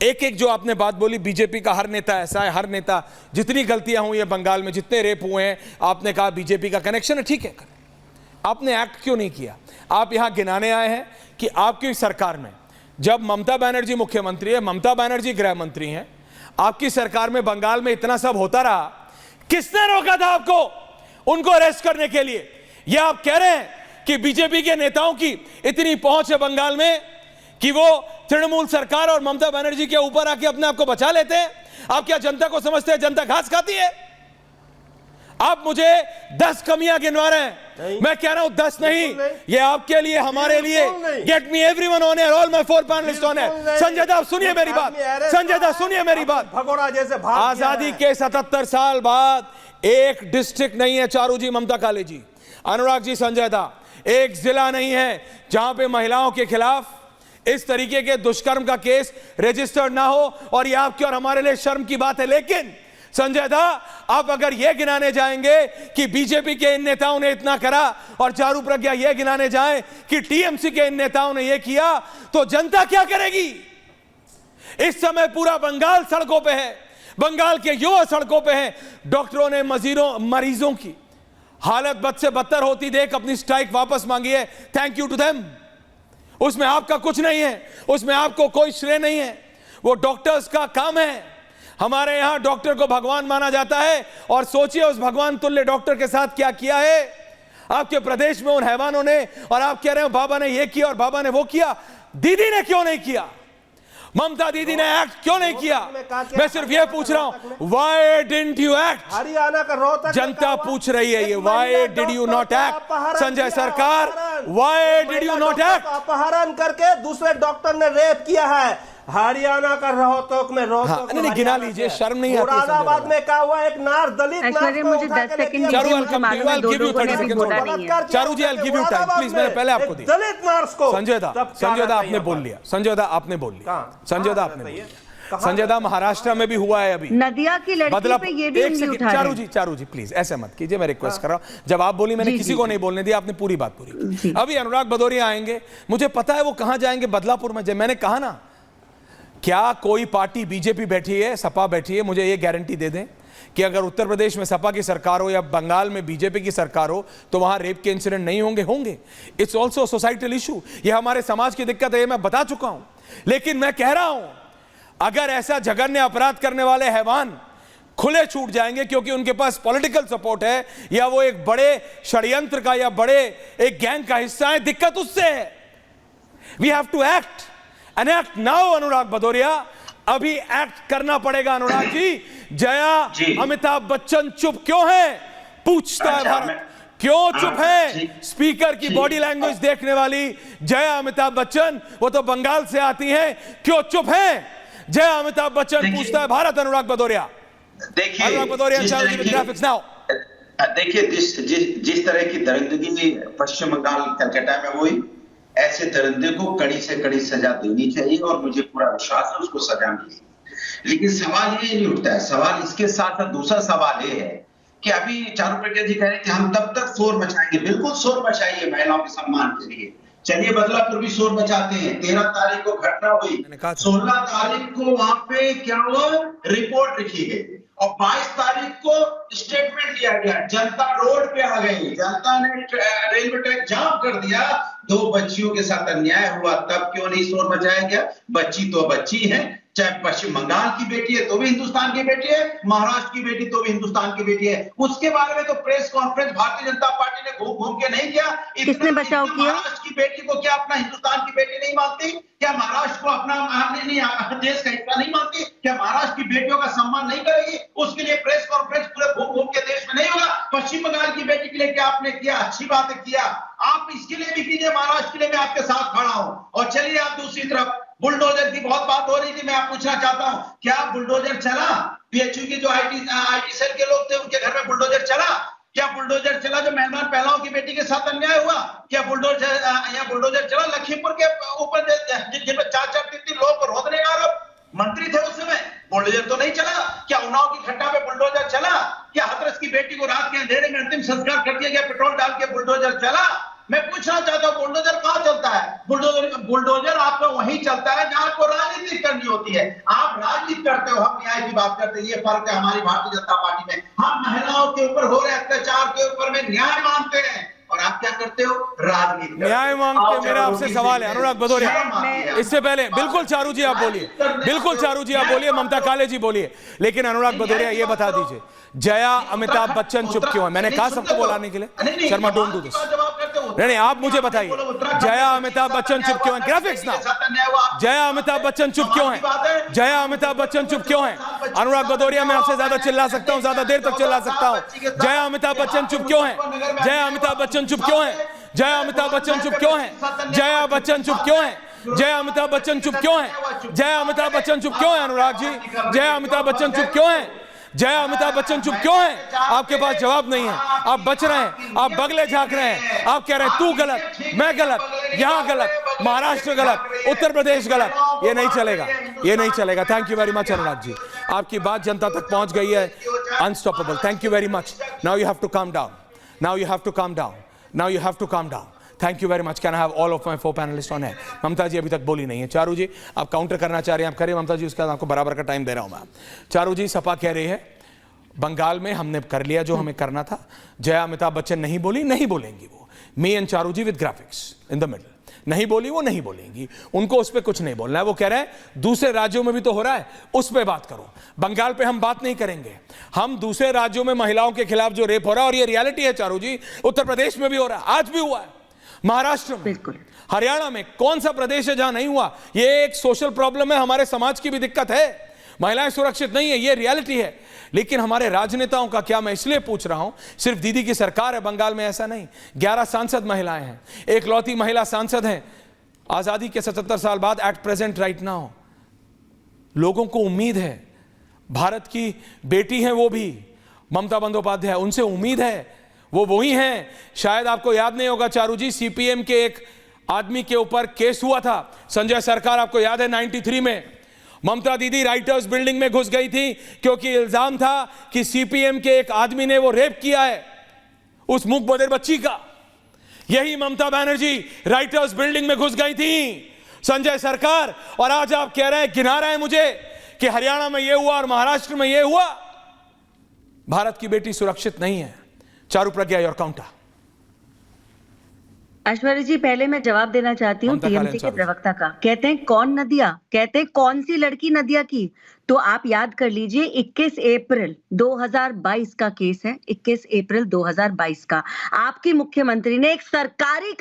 एक एक जो आपने बात बोली, बीजेपी का हर नेता ऐसा है, हर नेता, जितनी गलतियां हुई है बंगाल में, जितने रेप हुए हैं, आपने कहा बीजेपी का कनेक्शन है, ठीक है, आपने एक्ट क्यों नहीं किया? आप यहां गिनाने आए हैं कि आपकी सरकार में, जब ममता बनर्जी मुख्यमंत्री है, ममता बनर्जी गृह मंत्री हैं, आपकी सरकार में बंगाल में इतना सब होता रहा, किसने रोका था आपको उनको अरेस्ट करने के लिए? यह आप कह रहे हैं कि बीजेपी के नेताओं की इतनी पहुंच है बंगाल में कि वो तृणमूल सरकार और ममता बनर्जी के ऊपर आके अपने आप को बचा लेते हैं? आप क्या जनता को समझते हैं जनता घास खाती है? आप मुझे 10 कमियां गिनवा रहे हैं, मैं कह रहा हूं 10 नहीं, ये आपके लिए, हमारे लिए। Get me everyone on air, all my 4 panelist on air. Sanjay दा, सुनिए मेरी बात, संजय दा सुनिए मेरी बात। भगोड़ा जैसे आजादी के 77 साल बाद एक डिस्ट्रिक्ट नहीं है, चारू जी, ममता काले जी, अनुराग जी, संजय दा, एक जिला नहीं है जहां पे महिलाओं के खिलाफ इस तरीके के दुष्कर्म का केस रजिस्टर्ड ना हो। और ये आपके और हमारे लिए शर्म की बात है। लेकिन संजय दा, आप अगर यह गिनाने जाएंगे कि बीजेपी के इन नेताओं ने इतना करा, और चारू प्रज्ञा यह गिनाने जाए कि टीएमसी के इन नेताओं ने यह किया, तो जनता क्या करेगी? इस समय पूरा बंगाल सड़कों पे है, बंगाल के युवा सड़कों पे हैं। डॉक्टरों ने मरीजों की हालत बद से बदतर होती देख अपनी स्ट्राइक वापस मांगी है। Thank you to them. उसमें आपका कुछ नहीं है, उसमें आपको कोई श्रेय नहीं है, वो डॉक्टर्स का काम है। हमारे यहां डॉक्टर को भगवान माना जाता है, और सोचिए उस भगवान तुल्य डॉक्टर के साथ क्या किया है आपके प्रदेश में उन हैवानों ने। और आप कह रहे हो बाबा ने ये किया और बाबा ने वो किया। दीदी ने क्यों नहीं किया? ममता दीदी ने एक्ट क्यों नहीं किया? मैं सिर्फ ये पूछ रहा हूं, why didn't you act? Haryana का रोहतक जनता पूछ रही है ये, why did you not act? Sanjay सरकार, why did you not act? अपहरण करके दूसरे डॉक्टर ने रेप किया है हरियाणा का रोहतक में। रोहतक नहीं, गिना लीजिए, शर्म नहीं आती? मुरादाबाद में क्या हुआ, एक नार दलित मुझे 10 second Charu, Charu ji, I will give you time please. मैंने पहले आपको दिया दलित नर्स को। संजय दा, संजय दा आपने बोल लिया, संजय दा आपने बोल लिया, संजय दा आपने बोल लिया। संजय दा, महाराष्ट्र में भी हुआ है अभी, नदिया की लड़की पे ये भी उंगली उठा रहे हैं। चारू जी प्लीज ऐसे मत कीजिए, मैं रिक्वेस्ट कर रहा हूं। जब आप बोली, मैंने किसी को नहीं बोलने दिया, आपने पूरी बात पूरी। अभी अनुराग भदौरिया आएंगे, मुझे पता है वो कहां जाएंगे, बदलापुर में। मैंने कहा ना, क्या कोई पार्टी, बीजेपी बैठी है, सपा बैठी है, मुझे ये गारंटी दे दें कि अगर उत्तर प्रदेश में सपा की सरकार हो या बंगाल में बीजेपी की सरकार हो, तो वहां रेप के इंसिडेंट नहीं होंगे? होंगे। इट्स ऑल्सो सोसाइटल इशू, ये हमारे समाज की दिक्कत है, ये मैं बता चुका हूं। लेकिन मैं कह रहा हूं, अगर ऐसा जघन्य अपराध करने वाले हैवान खुले छूट जाएंगे क्योंकि उनके पास पॉलिटिकल सपोर्ट है, या वो एक बड़े षड्यंत्र का या बड़े एक गैंग का हिस्सा है, दिक्कत उससे है। We have to act and act now. Anurag Bhadauria, अभी एक्ट करना पड़ेगा। अनुराग जी, जया अमिताभ बच्चन चुप क्यों है? पूछता है भारत, क्यों चुप है? स्पीकर की बॉडी लैंग्वेज देखने वाली जया अमिताभ बच्चन, वो तो बंगाल से आती हैं, क्यों चुप है जया अमिताभ बच्चन? पूछता है भारत। अनुराग भदौरिया, देखिए, अनुराग भदौरिया, ग्राफिक्स नाउ। देखिए, जिस तरह की दरिंदगी पश्चिम बंगाल कलकत्ता में हुई, ऐसे दरिंदे को कड़ी से कड़ी सजा देनी चाहिए, और मुझे पूरा विश्वास है उसको सजा मिलेगी। लेकिन सवाल ये नहीं उठता है, सवाल इसके साथ दूसरा सवाल ये है कि अभी चारू प्रज्ञा जी कह रहे हैं कि हम तब तक शोर मचाएंगे। बिल्कुल शोर मचाइए महिलाओं के सम्मान के लिए। चलिए, बदलापुर भी शोर मचाते हैं। 13 तारीख को घटना हुई, 16 तारीख को वहां पे क्या हुआ, रिपोर्ट लिखी गई, और 22 तारीख को स्टेटमेंट लिया गया। जनता रोड पे आ गई, जनता ने रेलवे ट्रैक जाम कर दिया। 2 बच्चियों के साथ अन्याय हुआ, तब क्यों नहीं शोर मचाया गया? बच्ची तो बच्ची है, चाहे पश्चिम बंगाल की बेटी है तो भी हिंदुस्तान की बेटी है, महाराष्ट्र की बेटी तो भी हिंदुस्तान की बेटी है। उसके बारे में तो press conference Bharatiya Janata party ने घूम घूम के नहीं किया। किसने बचाव किया? महाराष्ट्र की बेटी को क्या अपना हिंदुस्तान की बेटी नहीं मानती? क्या महाराष्ट्र को अपना देश का हिस्सा नहीं मानती? क्या महाराष्ट्र की बेटियों का सम्मान नहीं करेगी? उसके लिए प्रेस कॉन्फ्रेंस पूरे घूम घूम के देश में नहीं होगा। पश्चिम बंगाल की बेटी के लिए क्या आपने किया? अच्छी बात किया, आप इसके लिए भी कीजिए, महाराष्ट्र के लिए मैं आपके साथ खड़ा हूं। और चलिए, आप दूसरी तरफ बुलडोजर की बहुत बात हो रही थी, मैं आप पूछना चाहता हूं, क्या बुलडोजर चला? पीएचयू के जो आईटी सेल के लोग थे, उनके घर में बुलडोजर चला? क्या बुलडोजर चला जो मेहमान पहलाओं की बेटी के साथ अन्याय हुआ? क्या बुलडोजर चला लखीमपुर के ऊपर जिन 4-4, 3-3 लोगों को रोकने का आरोप? मंत्री थे उस समय, बुलडोजर तो नहीं चला। क्या उन्नाव की घटना पे बुलडोजर चला? क्या हाथरस की बेटी को रात के अंधेरे में अंतिम संस्कार कर दिया गया, पेट्रोल डाल के बुलडोजर चला? मैं पूछना चाहता हूं बुलडोजर कहां चलता है? बुलडोजर आपको वहीं चलता है जहां आपको राजनीति करनी होती है। आप राजनीति करते हो, हम न्याय की बात करते हैं। ये फर्क है हमारी भारतीय जनता पार्टी में। हम महिलाओं के ऊपर हो रहे अत्याचार के ऊपर में न्याय मांगते हैं और आप क्या करते हो? राजनीति। न्याय मांगते। मेरा आपसे सवाल है अनुराग भदौरिया, इससे पहले बिल्कुल चारू जी आप बोलिए, बिल्कुल चारू जी आप बोलिए, ममता काले जी बोलिए, लेकिन अनुराग भदौरिया ये बता दीजिए जया अमिताभ बच्चन चुप क्यों है? मैंने कहा सबको बोलाने के लिए। Sharma don't do this. नहीं आप मुझे बताइए जया अमिताभ बच्चन चुप क्यों है? ग्राफिक्स ना। जया अमिताभ बच्चन चुप क्यों है? जया अमिताभ बच्चन चुप क्यों है? अनुराग भदौरिया मैं आपसे ज्यादा चिल्ला सकता हूं, ज्यादा देर तक चिल्ला सकता हूं। जया अमिताभ बच्चन चुप क्यों है? जया अमिताभ बच्चन चुप क्यों है? जया अमिताभ बच्चन चुप क्यों है? जया बच्चन चुप क्यों है? जया अमिताभ बच्चन चुप क्यों है? जया अमिताभ बच्चन चुप क्यों है? अनुराग जी जया अमिताभ बच्चन चुप क्यों है? जया अमिताभ बच्चन चुप क्यों है? आपके पास जवाब नहीं है, आप बच रहे हैं, आप बगले झांक रहे हैं, आप कह रहे हैं तू गलत, मैं गलत, यहां गलत, महाराष्ट्र गलत, उत्तर प्रदेश गलत। ये नहीं चलेगा, ये नहीं चलेगा। Thank you very much Anurag ji, आपकी बात जनता तक पहुंच गई है। Unstoppable. Thank you very much. Now you have to calm down, now you have to calm down, now you have to calm down. Thank you very much. Can I have all of my 4 panelist on है? ममता जी अभी तक बोली नहीं है। चारू जी आप counter करना चाह रहे हैं, आप करिए ममता जी, उसके बाद आपको बराबर का टाइम दे रहा हूं मैं। चारू जी सपा कह रही है बंगाल में हमने कर लिया जो हमें करना था। जया अमिताभ बच्चन नहीं बोली, नहीं बोलेंगी वो। Me and Charu ji with graphics in the middle. नहीं बोली वो, नहीं बोलेंगी, उनको उस पर कुछ नहीं बोलना है। वो कह रहे हैं दूसरे राज्यों में भी तो हो रहा है, उस पर बात करो। बंगाल पे हम बात नहीं करेंगे, हम दूसरे राज्यों में महिलाओं के खिलाफ जो रेप हो रहा है, और ये रियलिटी है चारू जी, उत्तर प्रदेश में भी हो रहा है, आज भी हुआ है, महाराष्ट्र में, हरियाणा में, कौन सा प्रदेश है जहां नहीं हुआ? ये एक सोशल प्रॉब्लम है, हमारे समाज की भी दिक्कत है, महिलाएं सुरक्षित नहीं है, ये रियलिटी है। लेकिन हमारे राजनेताओं का क्या, मैं इसलिए पूछ रहा हूं, सिर्फ दीदी की सरकार है बंगाल में ऐसा नहीं, 11 सांसद महिलाएं हैं, एक लौती महिला सांसद हैं आजादी के 77 साल बाद एट प्रेजेंट राइट नाउ। लोगों को उम्मीद है, भारत की बेटी है वो भी, ममता बंदोपाध्याय, उनसे उम्मीद है, वो वही हैं। शायद आपको याद नहीं होगा चारू जी, सीपीएम के एक आदमी के ऊपर केस हुआ था, संजय सरकार, आपको याद है 93 में ममता दीदी राइटर्स बिल्डिंग में घुस गई थी क्योंकि इल्जाम था कि सीपीएम के एक आदमी ने वो रेप किया है उस मूक बधिर बच्ची का। यही ममता बनर्जी राइटर्स बिल्डिंग में घुस गई थी, संजय सरकार, और आज आप कह रहे हैं, गिना रहे हैं मुझे कि हरियाणा में यह हुआ और महाराष्ट्र में यह हुआ। भारत की बेटी सुरक्षित नहीं है। चारू प्रज्ञा योर काउंटर। ऐश्वर्या जी पहले मैं जवाब देना चाहती हूँ टीएमसी के प्रवक्ता का। कहते हैं कौन नदिया, कहते हैं कौन सी लड़की नदिया की? तो आप याद कर लीजिए 21 अप्रैल 2022 का केस है, 21 अप्रैल 2022 का। आपकी मुख्यमंत्री ने एक सरकारी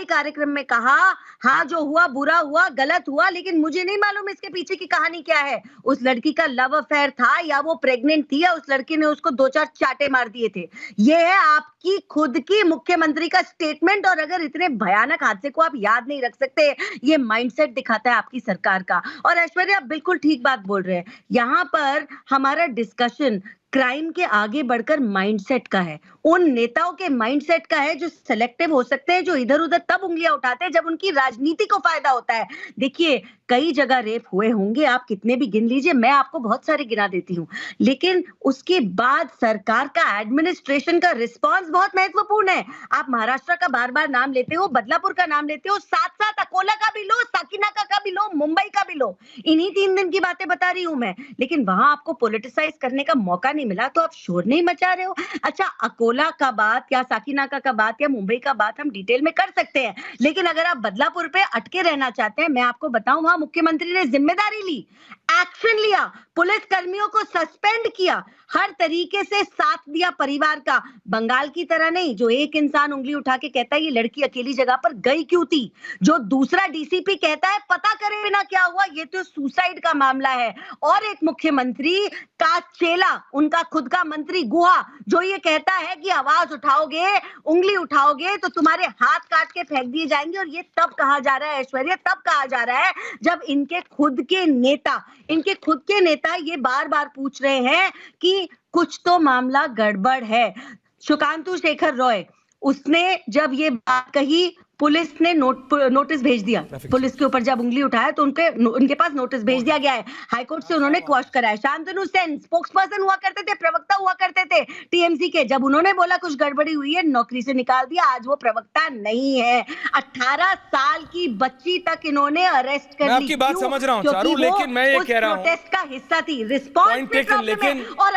कार्यक्रम में कहा, हाँ जो हुआ बुरा हुआ, गलत हुआ, लेकिन मुझे नहीं मालूम इसके पीछे की कहानी क्या है। उस लड़की का लव अफेयर था या वो प्रेग्नेंट थी या उस लड़की ने उसको 2-4 चाटे मार दिए थे। ये है आपकी खुद की मुख्यमंत्री का स्टेटमेंट। और अगर इतने भयानक हादसे को आप याद नहीं रख सकते, ये माइंडसेट दिखाता है आपकी सरकार का। और ऐश्वर्या बिल्कुल ठीक बात बोल रहे हैं, यहाँ पर हमारा डिस्कशन क्राइम के आगे बढ़कर माइंडसेट का है, उन नेताओं के माइंडसेट का है जो सिलेक्टिव हो सकते हैं, जो इधर उधर तब उंगलियां उठाते हैं जब उनकी राजनीति को फायदा होता है। देखिए कई जगह रेप हुए होंगे, आप कितने भी गिन लीजिए, मैं आपको बहुत सारे गिना देती हूँ, लेकिन उसके बाद सरकार का एडमिनिस्ट्रेशन का रिस्पांस बहुत महत्वपूर्ण है। आप महाराष्ट्र का बार बार नाम लेते हो, बदलापुर का नाम लेते हो, साथ साथ अकोला का भी लो, साकिनाका का भी लो, मुंबई का भी लो। इन्हीं 3 दिन की बातें बता रही हूं मैं, लेकिन वहां आपको पॉलिटिसाइज करने का मौका नहीं मिला तो आप शोर नहीं मचा रहे हो। अच्छा, अकोला का बात या साकिनाका का बात या मुंबई का बात हम डिटेल में कर सकते हैं, लेकिन अगर आप बदलापुर पे अटके रहना चाहते हैं, मैं आपको बताऊं वहां मुख्यमंत्री ने जिम्मेदारी ली, एक्शन लिया, पुलिस कर्मियों को सस्पेंड किया, हर तरीके से साथ दिया परिवार का। बंगाल की तरह नहीं जो एक इंसान उंगली उठा के कहता है ये लड़की अकेली जगह पर गई क्यों थी, जो दूसरा डीसीपी कहता है पता करे बिना क्या हुआ, ये तो सुसाइड का मामला है। और एक मुख्यमंत्री का चेला, उनका खुद का मंत्री गुहा, जो ये कहता है कि आवाज उठाओगे, उंगली उठाओगे तो तुम्हारे हाथ काट के फेंक दिए जाएंगे। और ये तब कहा जा रहा है ऐश्वर्या, तब कहा जा रहा है जब इनके खुद के नेता ये बार बार पूछ रहे हैं कि कुछ तो मामला गड़बड़ है। सुकांतु शेखर रॉय, उसने जब ये बात कही पुलिस ने नोटिस भेज दिया। पुलिस के ऊपर जब उंगली उठाया तो उनके पास नोटिस भेज दिया गया है। हाईकोर्ट से उन्होंने क्वॉश कराया। शांतनु सेन स्पोक्स पर्सन हुआ करते थे, प्रवक्ता हुआ करते थे टीएमसी के। जब उन्होंने बोला कुछ गड़बड़ी हुई है, नौकरी से निकाल दिया। आज वो प्रवक्ता नहीं है। 18 साल की बच्ची तक इन्होंने अरेस्ट कर ली। मैं आपकी बात समझ रहा हूं चारू, लेकिन मैं ये कह रहा हूं प्रोटेस्ट का हिस्सा थी, रिस्पॉन्स लेकिन और